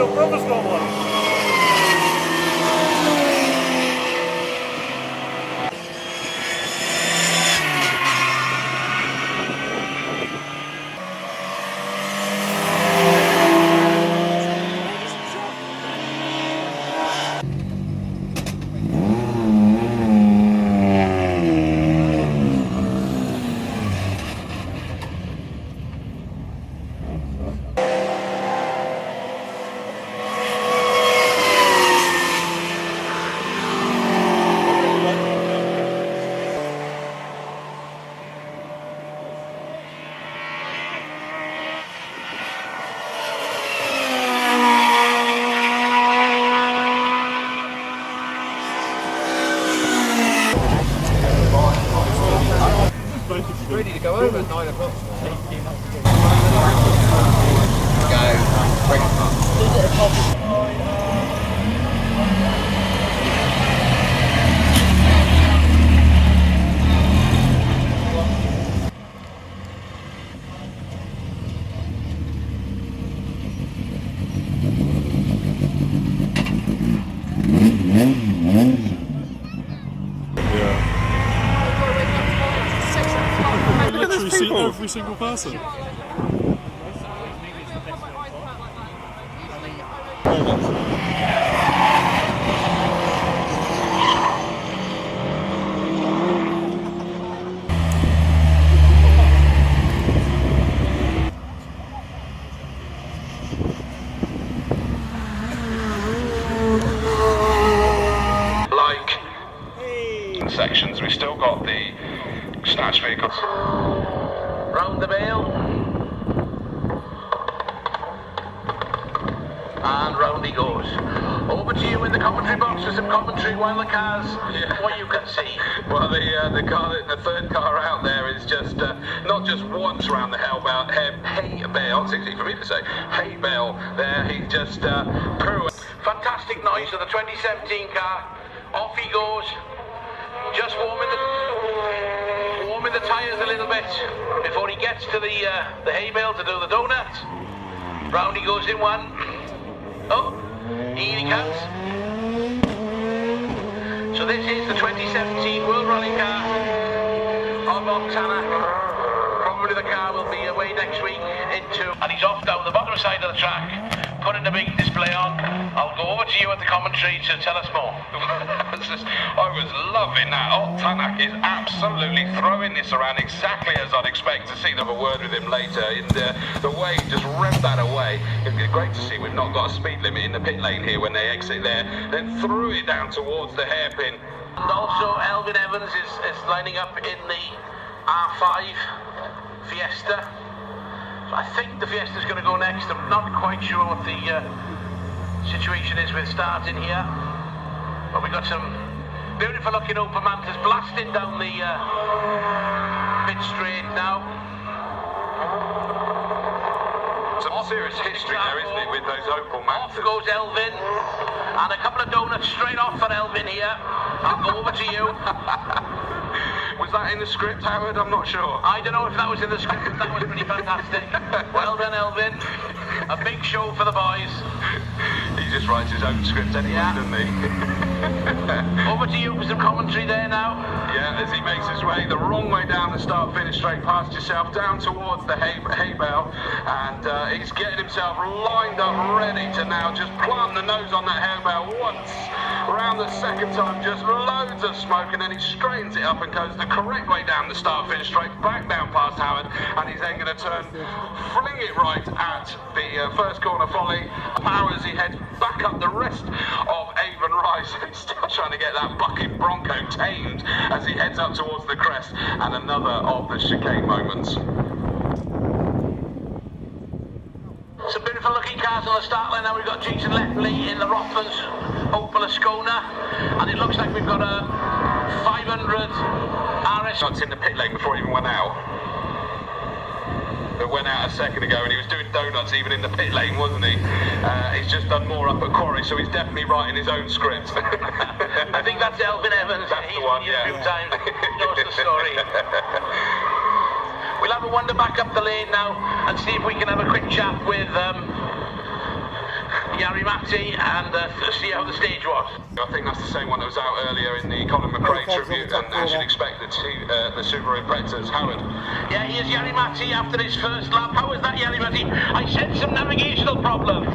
your brother's got one. Ready to go over at 9 o'clock. Every single person. Sections, we've still got the snatch vehicles. Round the bale. And round he goes. Over to you in the commentary box for some commentary while the cars, what you can see. Well, the third car out there is just not just once round the hay bale. It's easy for me to say. Hay bale. There, he's just fantastic noise of the 2017 car. Off he goes. Just warming the tyres a little bit before he gets to the hay bale to do the donut. Round he goes in one. Oh, here he comes. So this is the 2017 World Rally car of Paddock. Probably the car will be away next week and he's off down the bottom side of the track, putting the big display on. I'll go over to you at the commentary to tell us more. I was loving that. Paddock is absolutely throwing this around exactly as I'd expect to see. Have a word with him later. In the way he just revved that away. It's great to see we've not got a speed limit in the pit lane here when they exit there. Then threw it down towards the hairpin. And also Elvin Evans is lining up in the R5 Fiesta. So I think the Fiesta's going to go next. I'm not quite sure what the situation is with starting here. But we've got some beautiful looking Opel Mantas blasting down the pit straight now. Some serious history there, isn't it, with those Opel Mantas? Off goes Elvin. And a couple of donuts straight off for Elvin here. I'll go over to you. Was that in the script, Howard? I'm not sure. I don't know if that was in the script, but that was pretty fantastic. Well done, Elvin. A big show for the boys. He just writes his own script anyway, doesn't he? Over to you for some commentary there now. Yeah, as he makes his way the wrong way down the start-finish straight past yourself, down towards the hay bale, and he's getting himself lined up, ready to now just plant the nose on that hay bale once. Round the second time, just loads of smoke, and then he straightens it up and goes the correct way down the start-finish straight, back down past Howard, and he's then going to turn, fling it right at the first corner folly. Power as he heads back up the rest of Avon Rise. He's still trying to get that bucking Bronco tamed as he heads up towards the crest, and another of the chicane moments. Some beautiful looking cars on the start line now. We've got Jason Lepley in the Rothmans Opel Ascona, and it looks like we've got a 500 RS. It's in the pit lane before he even went out. It went out a second ago, and he was doing donuts even in the pit lane, wasn't he? He's just done more up at Quarry, so he's definitely writing his own script. I think that's Elvin Evans. That's the one, yeah. A few times. Knows the story. We'll have a wander back up the lane now and see if we can have a quick chat with Gary Matty and see how the stage was. I think that's the same one that was out earlier in the Colin McRae tribute, and as you'd expect, the Subaru Imprezas. Howard. Yeah, here's Gary Matty after his first lap. How was that, Gary Matty? I said some navigational problem.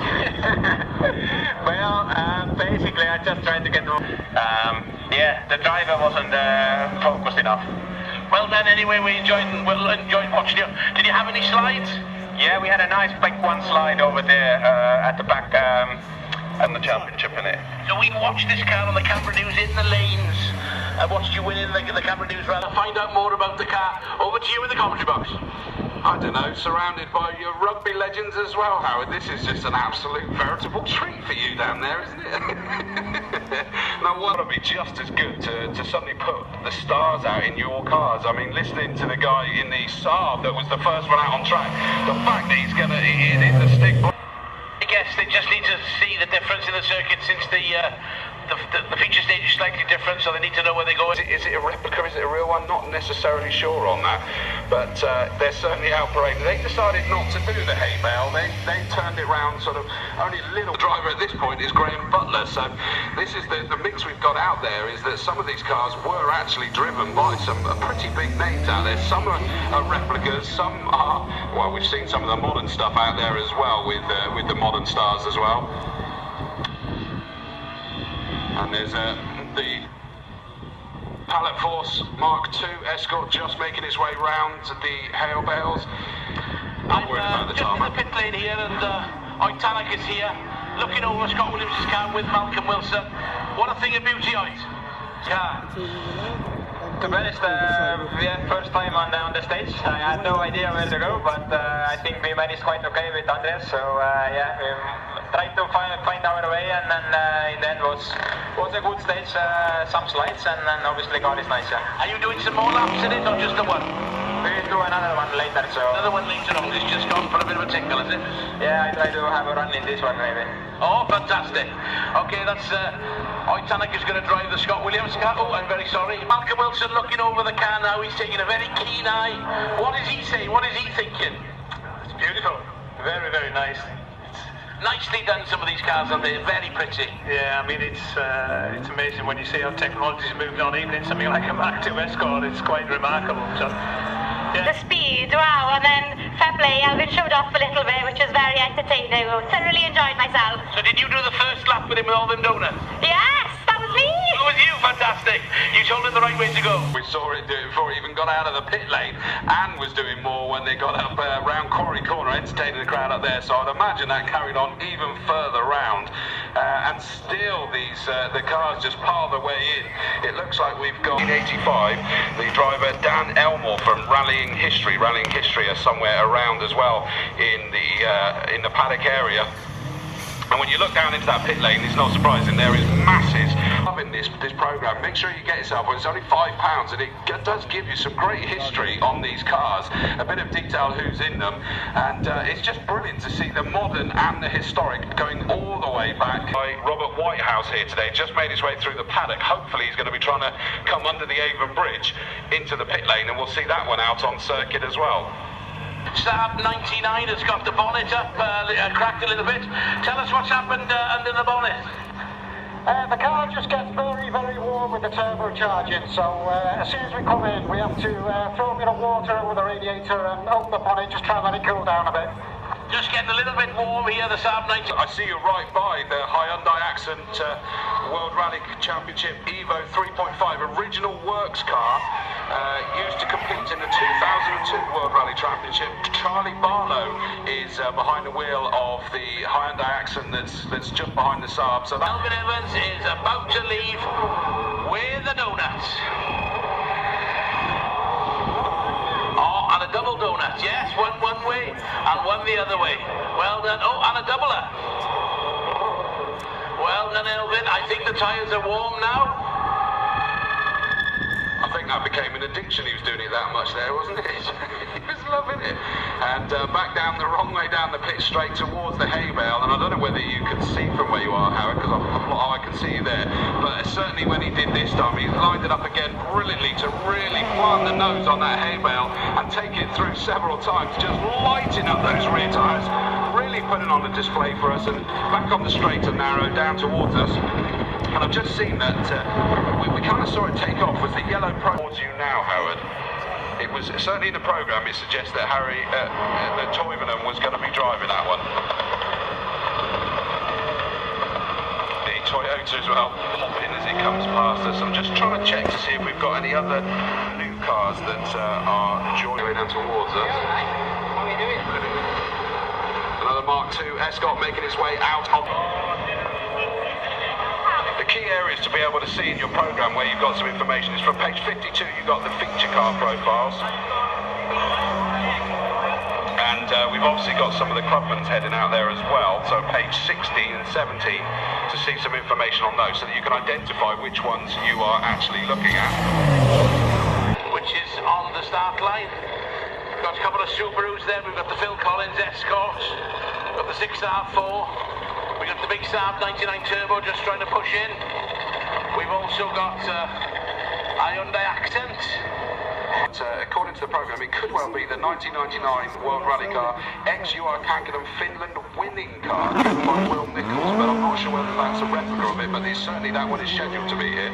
Well, basically I just tried to get the... yeah, the driver wasn't focused enough. Well then, anyway, we enjoyed watching you. Did you have any slides? Yeah, we had a nice big one slide over there at the back and the championship in it. So we watched this car on the camera news in the lanes. I watched you win in the camera news round. Find out more about the car. Over to you in the commentary box. I don't know, surrounded by your rugby legends as well, Howard. This is just an absolute veritable treat for you down there, isn't it? Now, what would be just as good to suddenly put the stars out in your cars? I mean, listening to the guy in the Saab that was the first one out on track, the fact that he's going to hit the stick. I guess they just need to see the difference in the circuit since the feature stage is slightly different, so they need to know where they go. Is it a replica? Is it a real one? Not necessarily sure on that, but they're certainly out parading. They decided not to do the hay bale. They turned it round sort of only a little. The driver at this point is Graham Butler, so this is the mix we've got out there, is that some of these cars were actually driven by some pretty big names out there. Some are replicas, some are, well, we've seen some of the modern stuff out there as well with the modern stars as well. And there's the Pallet Force Mark II Escort just making its way round to the hail bales. I'm just in the pit lane here, and Paddock is here, looking over Scott Williams' car with Malcolm Wilson. What a thing of beauty, Oit. Yeah. To be honest, yeah, first time on the stage. I had no idea where to go, but I think we managed quite okay with Andres. So yeah, tried to find our way, and then in the end was a good stage. Some slides, and then obviously God is nice. Yeah. Are you doing some more laps in it, or just the one? We'll do another one later. So another one later on. It's just gone for a bit of a tinkle, is it? Yeah, I try to have a run in this one maybe. Oh, fantastic. Okay, that's Paddock is going to drive the Scott Williams car. Oh, I'm very sorry. Malcolm Wilson looking over the car now. He's taking a very keen eye. What is he saying? What is he thinking? It's beautiful. Very, very nice. Nicely done, some of these cars, and they're very pretty. Yeah, I mean, it's amazing when you see how technology's moved on, even in something like a Mark II Escort. It's quite remarkable. So, yeah. The speed, wow, and then fair play, Alvin showed off a little bit, which was very entertaining. Thoroughly enjoyed myself. So did you do the first lap with him with all them donuts? Yes, that was me! That was you, fantastic. You told him the right way to go. We saw it do it before he even got out of the pit lane, and was doing more when they got up round Quarry Corner, entertaining the crowd up there, so I'd imagine that carried on even further round. And still the cars just pile their way in. It looks like we've got in 85 the driver Dan Elmore from Rallying History are somewhere around as well in the Paddock area. And when you look down into that pit lane, it's not surprising, there is masses. Loving this programme. Make sure you get yourself one. It's only £5, and it does give you some great history on these cars, a bit of detail who's in them, and it's just brilliant to see the modern and the historic going all the way back. Robert Whitehouse here today, just made his way through the paddock. Hopefully he's going to be trying to come under the Avon Bridge into the pit lane, and we'll see that one out on circuit as well. Saab 99 has got the bonnet up, cracked a little bit. Tell us what's happened under the bonnet. The car just gets very, very warm with the turbocharging, so as soon as we come in, we have to throw a bit of water over the radiator and open the bonnet, just try and let it cool down a bit. Just getting a little bit warm here, the Saab 99. I see you right by the Hyundai Accent World Rally Championship Evo 3.5 original works car, used to compete in the 2002 World Rally Championship. Charlie Barlow is behind the wheel of the Hyundai Accent that's just behind the Saab. So Alvin Evans is about to leave with the donuts. Oh, and a double donut, yes, one way and one the other way. Well done. Oh, and a doubler. Well done, Elvin. I think the tyres are warm now. I think that became an addiction. He was doing it that much there, wasn't it? He was loving it. And back down the wrong way down the pit straight towards the hay bale. And I don't know whether you can see from where you are, Howard, because I can see you there. But certainly when he did this time, he lined it up again brilliantly to really plant the nose on that hay bale and take it through several times, just lighting up those rear tyres. Really really putting on a display for us, and back on the straight and narrow down towards us. And I've just seen that we kind of saw it take off with the yellow towards you now, Howard. It was certainly in the programme. It suggests that that Toivonen was going to be driving that one. The Toyota as well, popping as it comes past us. I'm just trying to check to see if we've got any other new cars that are joining down towards us. Another Mark II Escort making its way out of the key areas to be able to see in your programme where you've got some information is from page 52. You've got the feature car profiles, and we've obviously got some of the clubmans heading out there as well, so page 16 and 17 to see some information on those so that you can identify which ones you are actually looking at. Which is on the start line. We've got a couple of Subarus there. We've got the Phil Collins Escort, we've got the 6R4. We've got the big Saab 99 Turbo just trying to push in. We've also got a Hyundai Accent. According to the programme, it could well be the 1999 World Rally car, ex-UR Kankanen Finland winning car, driven by Will Nichols, but I'm not sure whether that's a replica of it, but certainly that one is scheduled to be here.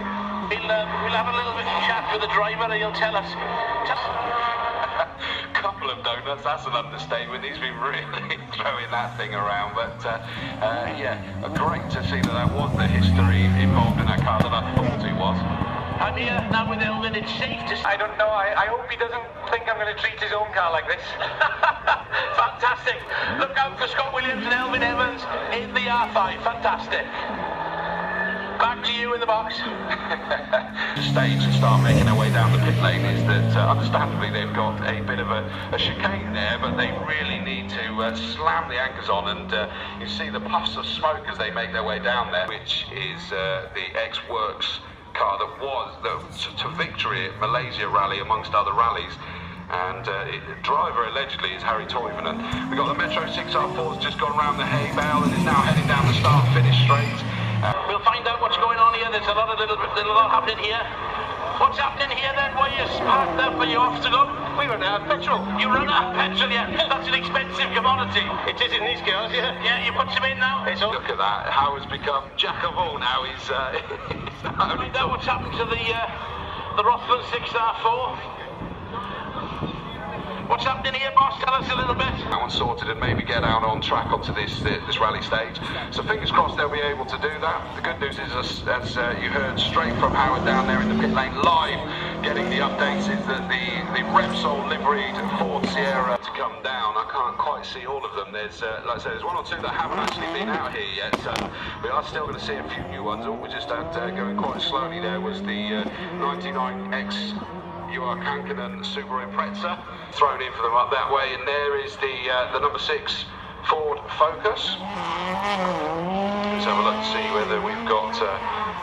We'll have a little bit of chat with the driver and he'll tell us. Couple of donuts, that's an understatement. He's been really throwing that thing around, but yeah, great to see that was the history involved in that car that I thought it was. I'm here now with Elvin. It's safe to say. I don't know. I hope he doesn't think I'm going to treat his own car like this. Fantastic. Look out for Scott Williams and Elvin Evans in the R5. Fantastic. Back to you in the box. Stage and start making their way down the pit lane is that understandably they've got a bit of a chicane there, but they really need to slam the anchors on, and you see the puffs of smoke as they make their way down there, which is the ex-Works car that was to victory at Malaysia Rally amongst other rallies. And the driver allegedly is Harry Toivonen. We've got the Metro 6R4's just gone round the hay bale and is now heading down the start-finish straight. We'll find out what's going on here. There's a lot happening here. What's happening here then? Why you parked up? Are you off to go? We run out of petrol. You run out of petrol, yeah. That's an expensive commodity. It is in these cars, yeah. Yeah, you put some in now. Look at that. Howard's become jack of all now. He's find out what's happened to the Rothman 6R4. What's happening here, boss? Tell us a little bit. That one's sorted and maybe get out on track onto this rally stage. So fingers crossed they'll be able to do that. The good news is, as you heard straight from Howard down there in the pit lane live, getting the updates, is that the Repsol liveried Ford Sierra to come down. I can't quite see all of them. There's, like I said, there's one or two that haven't actually been out here yet. So we are still going to see a few new ones. All we just had going quite slowly there was the 99X UR Kankanen Subaru Impreza thrown in for them up that way, and there is the number 6 Ford Focus. Let's have a look to see whether we've got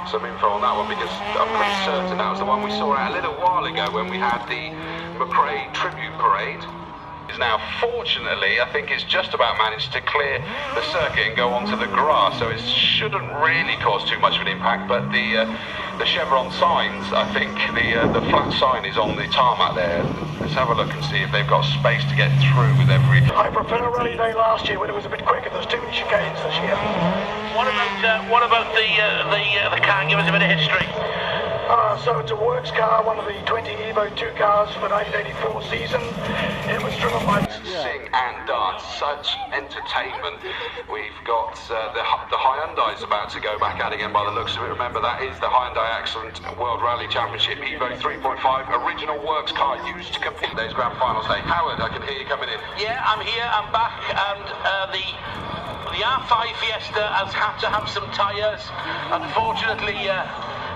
some info on that one, because I'm pretty certain that was the one we saw out a little while ago when we had the McRae Tribute Parade. Now, fortunately, I think it's just about managed to clear the circuit and go onto the grass, so it shouldn't really cause too much of an impact. But the chevron signs, I think the flat sign is on the tarmac there. Let's have a look and see if they've got space to get through with every. I prefer rally day last year when it was a bit quicker. There's too many chicanes this year. What about the car? Give us a bit of history. So it's a works car, one of the 20 Evo 2 cars for the 1984 season. It was driven by... Sing and dance, such entertainment. We've got the Hyundai's about to go back out again by the looks of it. Remember, that is the Hyundai Excellent World Rally Championship Evo 3.5, original works car used to compete in those grand finals day. Howard, I can hear you coming in. Yeah, I'm here, I'm back, and the R5 Fiesta has had to have some tyres. Unfortunately,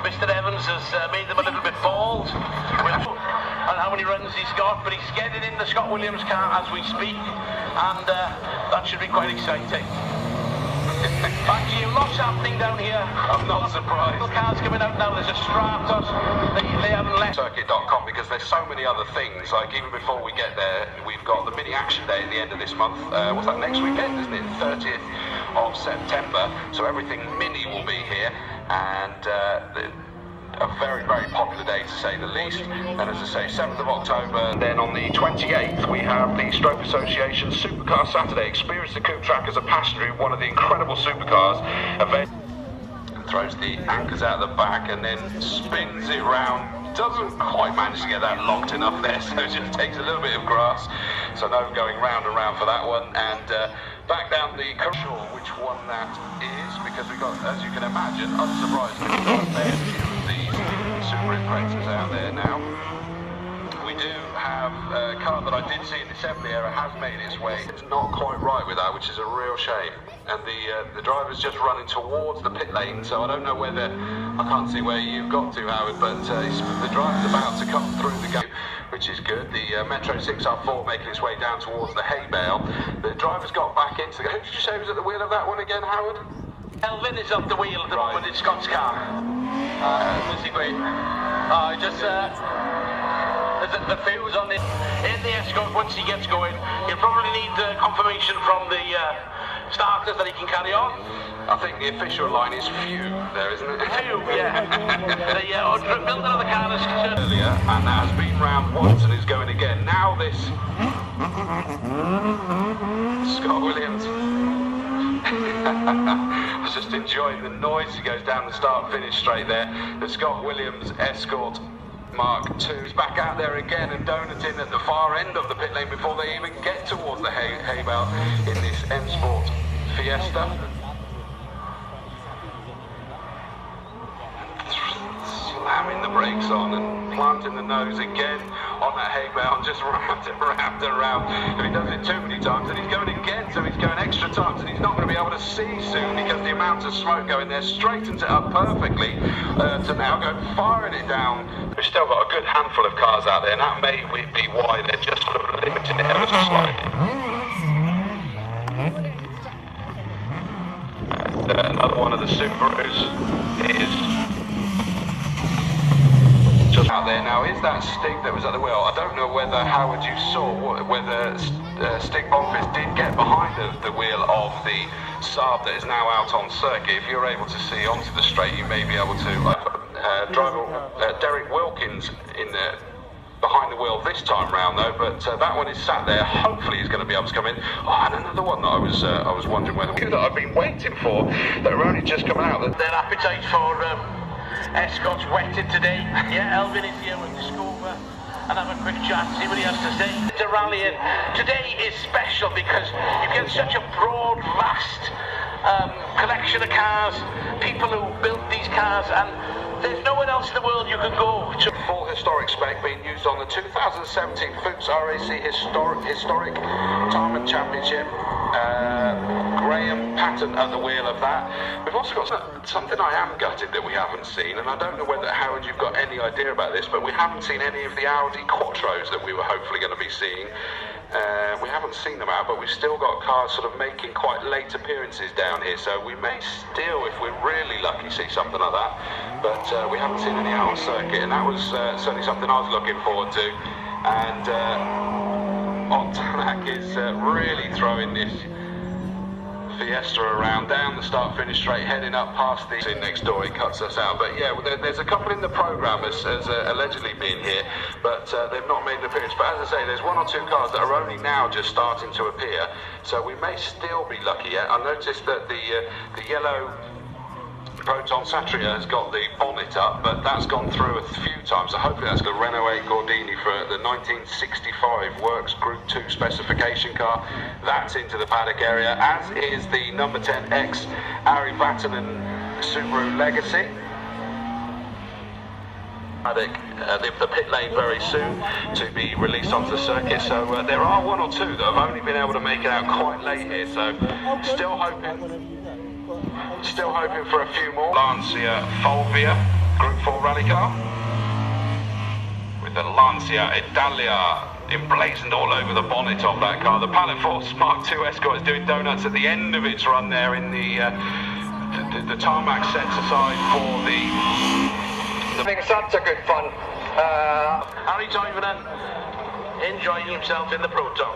Mr. Evans has made them a little bit bald and how many runs he's got, but he's getting in the Scott Williams car as we speak, and that should be quite exciting. Back to you, lots happening down here. I'm not surprised. The cars coming out now, there's a Stratos, they haven't left. Circuit.com, because there's so many other things, like even before we get there, we've got the mini action day at the end of this month. What's that, next weekend, isn't it? 30th of September, so everything mini will be here, and a very, very popular day to say the least. And as I say, 7th of October. And then on the 28th, we have the Stroke Association Supercar Saturday. Experience the coupe track as a passenger in one of the incredible supercars. Throws the anchors out the back and then spins it round. Doesn't quite manage to get that locked enough there, so it just takes a little bit of grass. So no going round and round for that one. And back down the sure which one that is, because we got, as you can imagine, unsurprisingly, we've got a these super impressors out there now. We do have a car that I did see in the assembly area has made its way. It's not quite right with that, which is a real shame. And the driver's just running towards the pit lane, so I don't know whether, I can't see where you've got to, Howard, but the driver's about to come through the gate, which is good. The Metro 6R4 making its way down towards the hay bale. The driver's got back into the... Who did you say was at the wheel of that one again, Howard? Elvin is off the wheel at the moment in Scott's car. Was he great? Just the fuse on it. In the Escort, once he gets going, he'll probably need confirmation from the starters that he can carry on. I think the official line is few there, isn't it? Few, yeah. The building of the car is earlier, and that has been round once and is going again. Now this Scott Williams. I was just enjoying the noise he goes down the start-finish straight there. The Scott Williams Escort Mark II is back out there again and donuting at the far end of the pit lane before they even get towards the hay bale in this M Sport Fiesta. Slamming the brakes on and planting the nose again on that hay bale, just round and round and round. If he does it too many times, and he's going again, so he's going extra times, and he's not going to be able to see soon because the amount of smoke going there straightens it up perfectly to now go firing it down. We've still got a good handful of cars out there, and that may be why they're just sort of limiting it ever so slightly. Another one of the Subarus is just out there now. Is that Stig that was at the wheel? I don't know whether, Howard, you saw whether Stig Bonfils did get behind the wheel of the Saab that is now out on circuit. If you're able to see onto the straight, you may be able to. Driver Derek Wilkins in there behind the wheel this time round though, but that one is sat there. Hopefully he's going to be able to come in. Oh, and another one that I was wondering whether that I've been waiting for that are only just coming out. Their appetite for Escort's whetted today. Yeah, Elvin is here with the scoper and have a quick chat, see what he has to say. To rally in. Today is special because you get such a broad, vast collection of cars, people who built these cars, and there's nowhere else in the world you can go to. Full historic spec being used on the 2017 Fuchs RAC Historic Time and Championship. Graham Patton at the wheel of that. We've also got something I am gutted that we haven't seen, and I don't know whether, Howard, you've got any idea about this, but we haven't seen any of the Audi Quattros that we were hopefully going to be seeing. We haven't seen them out, but we've still got cars sort of making quite late appearances down here, so we may still, if we're really lucky, see something like that. But we haven't seen any out on circuit, and that was certainly something I was looking forward to. And Ontanak is really throwing this Fiesta around down the start-finish straight, heading up past the next door. He cuts us out, but yeah, there's a couple in the programme as allegedly being here, but they've not made an appearance. But as I say, there's one or two cars that are only now just starting to appear, so we may still be lucky yet. I noticed that the yellow Proton Satria has got the bonnet up, but that's gone through a few times, so hopefully that's got Renault 8 Gordini for the 1965 Works Group 2 specification car. That's into the paddock area, as is the number 10X Ari Vatanen Subaru Legacy. Paddock, the pit lane very soon to be released onto the circuit, so there are one or two that have only been able to make it out quite late here, so still hoping for a few more. Lancia Fulvia Group 4 rally car with the Lancia Italia emblazoned all over the bonnet of that car. The Pallet Force Mark II Escort is doing donuts at the end of its run there in the tarmac sets aside for the Having such a good fun. Harry Toivonen enjoying himself in the Proton.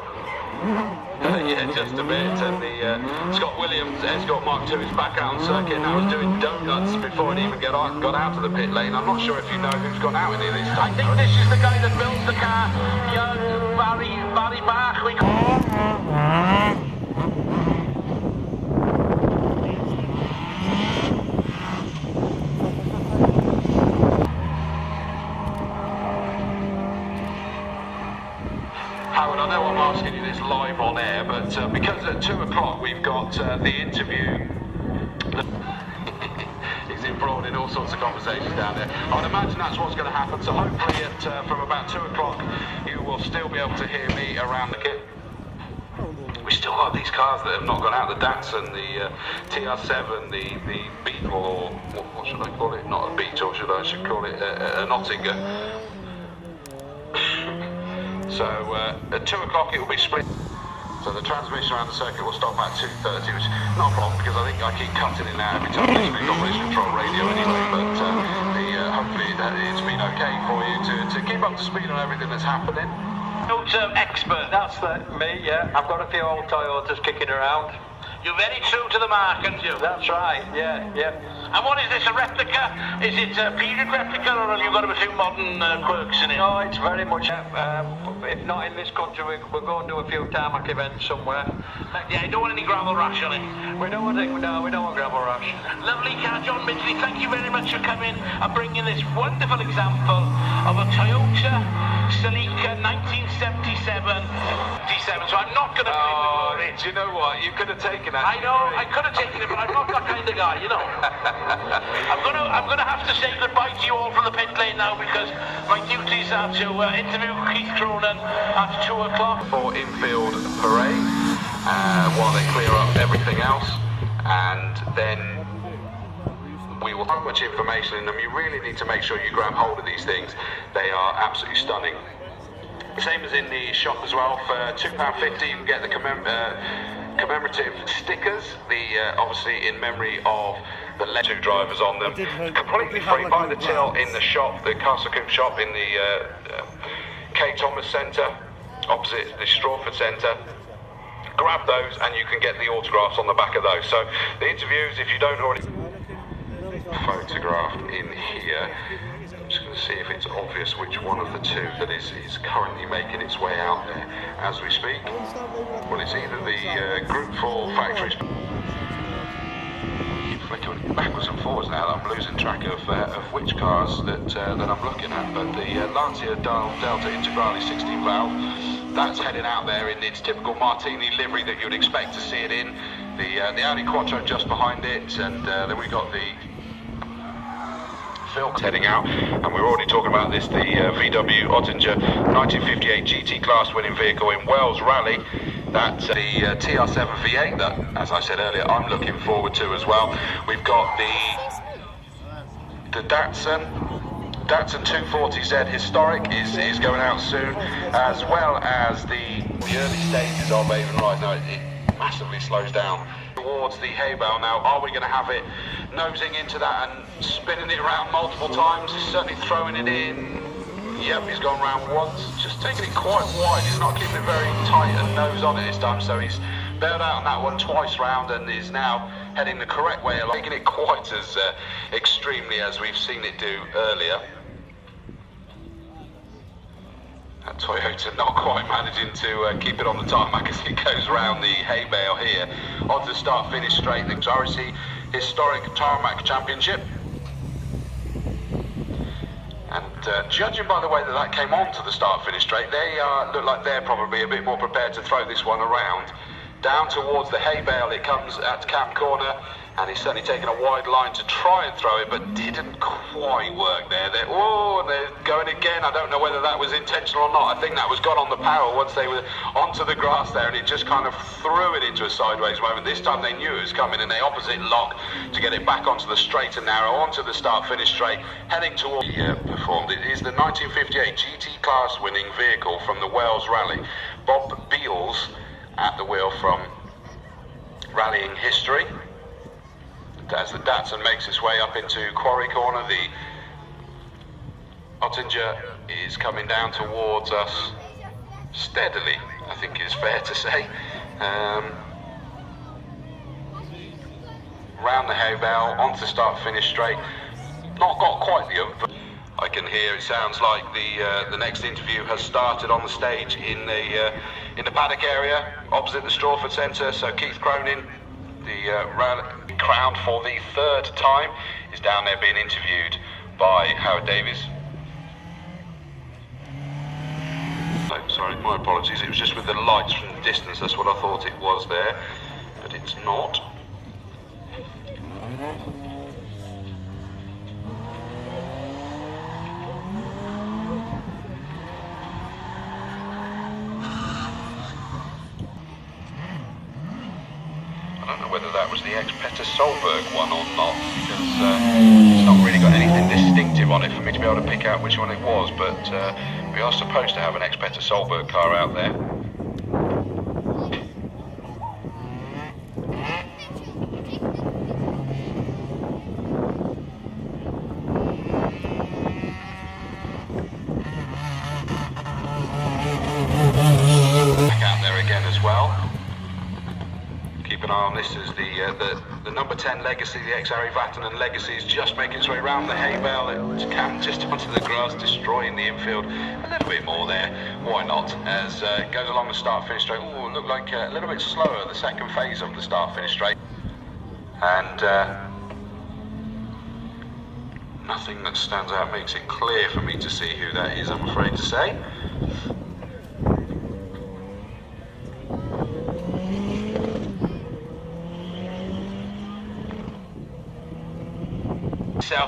Yeah, just a bit. And the Scott Williams Escort Mark II is back out on circuit now. Was doing donuts before it even got out to the pit lane. I'm not sure if you know who's gone out in here this time. I think this is the guy that builds the car. Barry Bach. Howard, I know I'm asking you this live on air, but because at 2 o'clock we've got the interview. He's embroiled in all sorts of conversations down there. I'd imagine that's what's going to happen, so hopefully from about 2 o'clock you will still be able to hear me around the kit. We still got these cars that have not gone out, the Datsun, the TR7, the Beetle, or what should I call it? Not a Beetle, I should call it a Nottingham. So at 2 o'clock it will be split. So the transmission around the circuit will stop at 2:30, which is not a problem because I think I keep cutting it out every time we've got race control radio anyway. But hopefully it's been okay for you to keep up to speed on everything that's happening. Toyota expert. That's me, yeah. I've got a few old Toyotas kicking around. You're very true to the mark, aren't you? That's right, yeah. And what is this, a replica? Is it a period replica, or have you got a few modern quirks in it? No, it's very much, if not in this country, we're going to do a few tarmac events somewhere. Yeah, you don't want any gravel rash on it? We don't want gravel rush. Lovely car, John Midgley. Thank you very much for coming and bringing this wonderful example of a Toyota Celica 1977. So I'm not going to claim the glory. Do you know what? You could have taken that. I know, I could have taken it, but I'm not that kind of guy, you know. I'm gonna have to say goodbye to you all from the pit lane now because my duties are to interview Keith Cronin at 2 o'clock. For infield parade, while they clear up everything else, and then we will have much information in them. You really need to make sure you grab hold of these things. They are absolutely stunning. Same as in the shop as well. For £2.50 you can get the commemorative stickers, obviously in memory of the two drivers on them. Completely free by the till in the shop, the Castle Coombe shop in the K. Thomas Centre, opposite the Strawford Centre. Grab those and you can get the autographs on the back of those. So the interviews, if you don't already photographed in here, I'm just going to see if it's obvious which one of the two that is currently making its way out there as we speak. Well, it's either the Group 4 factories. Keep flickering backwards and forwards now. I'm losing track of which cars that I'm looking at. But the Lancia Delta Integrale 16 valve, that's heading out there in its typical Martini livery that you'd expect to see it in. The Audi Quattro just behind it, and then we got the Phil heading out, and we were already talking about this, the VW Ottinger 1958 GT class winning vehicle in Wales Rally. That's the TR7 V8 that, as I said earlier, I'm looking forward to as well. We've got the Datsun 240Z Historic is going out soon, as well as the early stages of Avon Rise. Now it massively slows down towards the hay bale. Now, are we going to have it nosing into that and spinning it around multiple times? He's certainly throwing it in. Yep, he's gone round once, just taking it quite wide. He's not keeping it very tight and nose on it this time, so he's bailed out on that one twice round and is now heading the correct way along, taking it quite as extremely as we've seen it do earlier. And Toyota not quite managing to keep it on the tarmac as it goes round the hay bale here. On to start-finish straight, the RSC Historic Tarmac Championship. And judging by the way that came on to the start-finish straight, they look like they're probably a bit more prepared to throw this one around. Down towards the hay bale it comes at Cap Corner, and he's certainly taken a wide line to try and throw it, but didn't quite work there. They're going again. I don't know whether that was intentional or not. I think that was gone on the power once they were onto the grass there, and it just kind of threw it into a sideways moment. This time they knew it was coming, and they opposite lock to get it back onto the straight and narrow, onto the start-finish straight, heading towards performed. It is the 1958 GT class winning vehicle from the Wales Rally. Bob Beals at the wheel from rallying history. As the Datsun makes its way up into Quarry Corner, the Ottinger is coming down towards us steadily I think is fair to say. Round the hay bale, onto start-finish straight. Not got quite the oomph, but I can hear it sounds like the next interview has started on the stage in the Paddock area, opposite the Strawford Centre. So Keith Cronin, the crowned for the third time, is down there being interviewed by Howard Davies. No, sorry, my apologies. It was just with the lights from the distance. That's what I thought it was there, but it's not. I don't know whether that was the ex-Petter Solberg one or not, because it's not really got anything distinctive on it for me to be able to pick out which one it was, but we are supposed to have an ex-Petter Solberg car out there. Back out there again as well. Keep an eye on this as the number 10 Legacy, the ex-Harry Vatanen Legacy, is just making its way around the hay bale. It can just onto the grass, destroying the infield. A little bit more there, why not? As it goes along the start-finish straight. Ooh, it looked like a little bit slower, the second phase of the start-finish straight. And nothing that stands out makes it clear for me to see who that is, I'm afraid to say.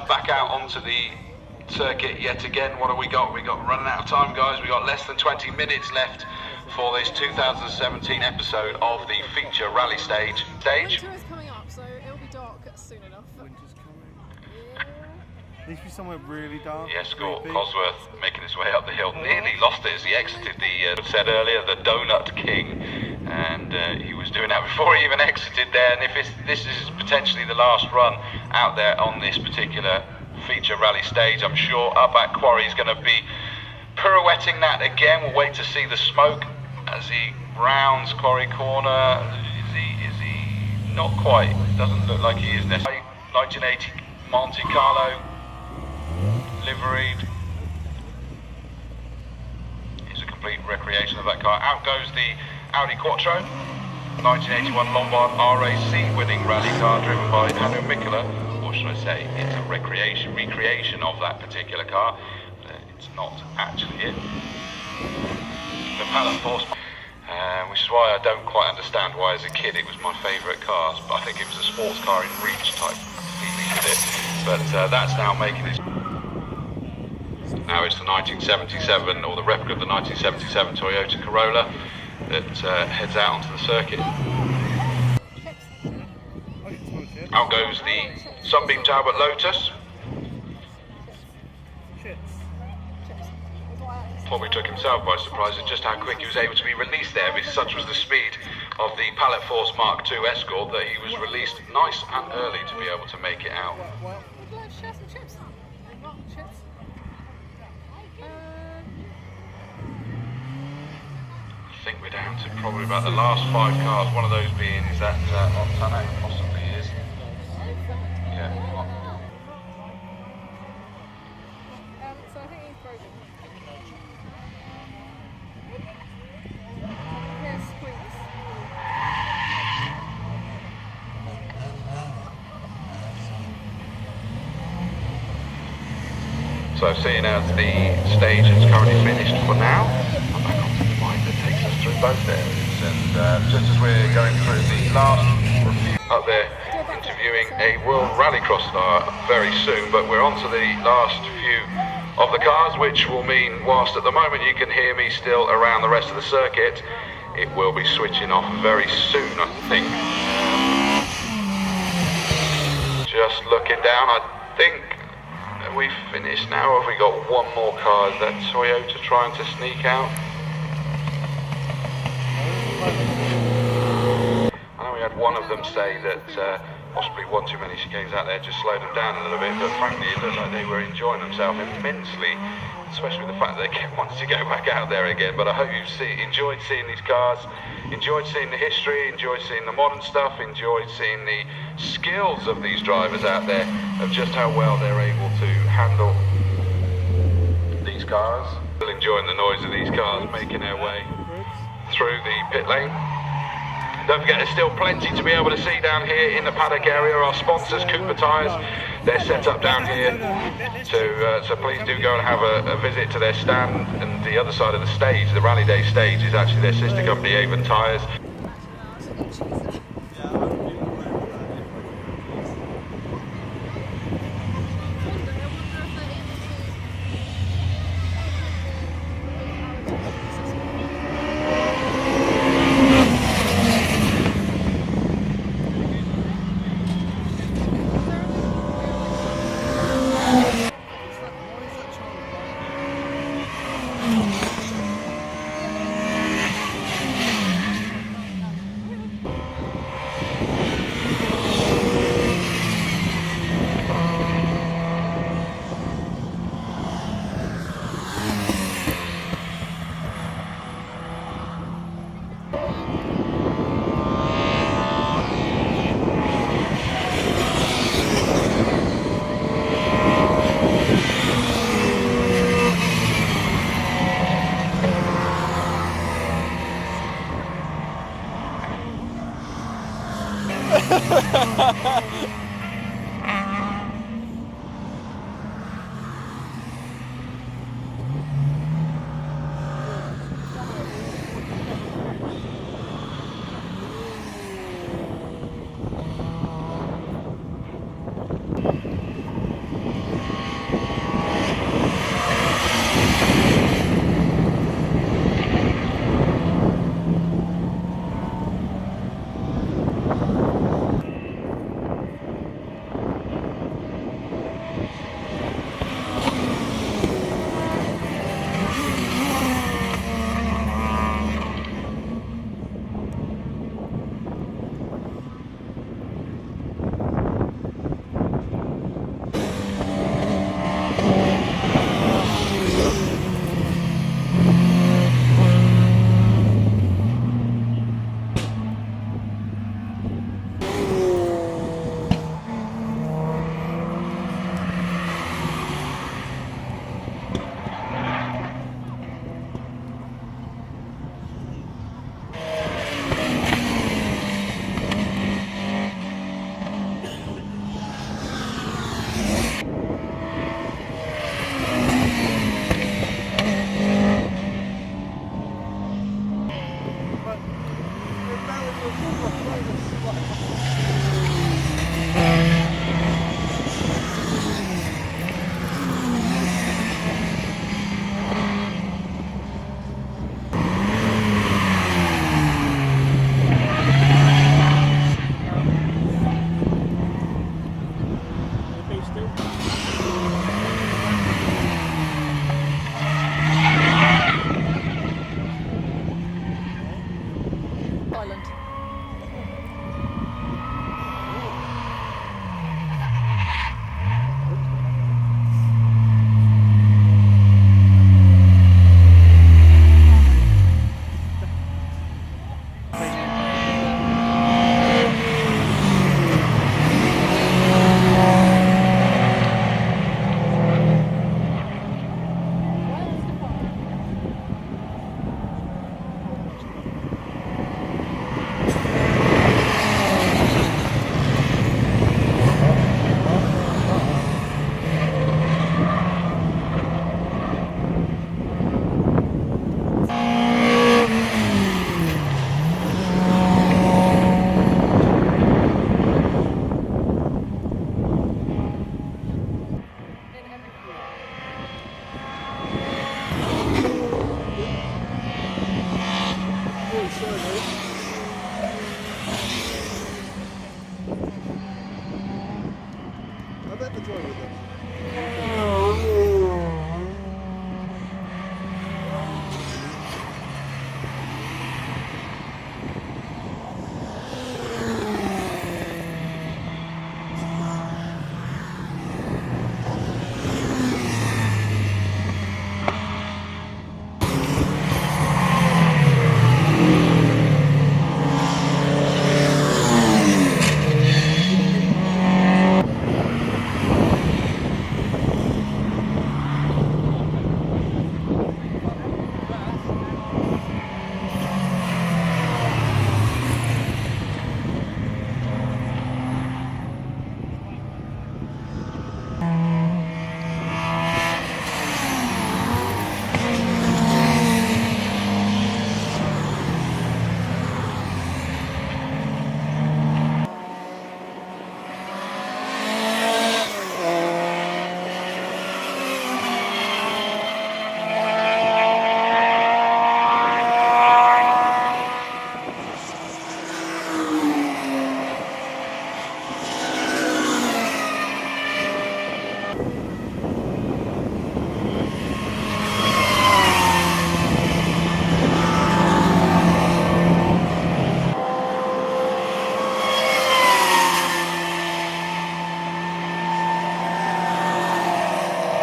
Back out onto the circuit yet again. What have we got? We got running out of time, guys. We got less than 20 minutes left for this 2017 episode of the feature rally stage. Winter is coming up, so it'll be dark soon enough. Winter's coming. Needs to be somewhere really dark. The escort, Cosworth, making his way up the hill. Nearly lost it as he exited the, said earlier, the Donut King. And he was doing that before he even exited there. And if this is potentially the last run out there on this particular feature rally stage, I'm sure up at Quarry is going to be pirouetting that again. We'll wait to see the smoke as he rounds Quarry Corner. Is he not quite? Doesn't look like he is necessarily. 1980 Monte Carlo liveried. It's a complete recreation of that car. Out goes the Audi Quattro, 1981 Lombard RAC winning rally car driven by Hannu Mikkola, or should I say, it's a recreation of that particular car. It's not actually it. The Paddock Force, which is why I don't quite understand why as a kid it was my favourite car, but I think it was a sports car in reach type feeling with it. But that's now making its... Now it's the 1977, or the replica of the 1977 Toyota Corolla that heads out onto the circuit. Out goes the Sunbeam Talbot Lotus. Probably took himself by surprise at just how quick he was able to be released there, because such was the speed of the Pallet Force Mark II Escort that he was released nice and early to be able to make it out. Would you like to share some chips? Chips? I think we're down to probably about the last 5 cars, one of those being, is that Otanak possibly is? Yeah. So I think he's broken. Here's Squeaks. So seeing as the stage is currently finished for now, I'm back onto the bike that takes us through both areas, and just as we're going through the last review up there, interviewing a World Rallycross star very soon, but we're on to the last few of the cars, which will mean whilst at the moment you can hear me still around the rest of the circuit, it will be switching off very soon, I think. Just looking down, I think we've finished now. Have we got one more car? Is that Toyota trying to sneak out? I know we had one of them say that possibly one too many chicanes out there just slowed them down a little bit, but frankly it looked like they were enjoying themselves immensely, especially with the fact that they kept wanting to go back out there again. But I hope you've enjoyed seeing these cars, enjoyed seeing the history, enjoyed seeing the modern stuff, enjoyed seeing the skills of these drivers out there, of just how well they're able to handle these cars. Still enjoying the noise of these cars making their way through the pit lane. Don't forget, there's still plenty to be able to see down here in the paddock area. Our sponsors, Cooper Tyres, they're set up down here. So please do go and have a visit to their stand. And the other side of the stage, the Rally Day stage, is actually their sister company, Avon Tyres.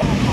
Paddock.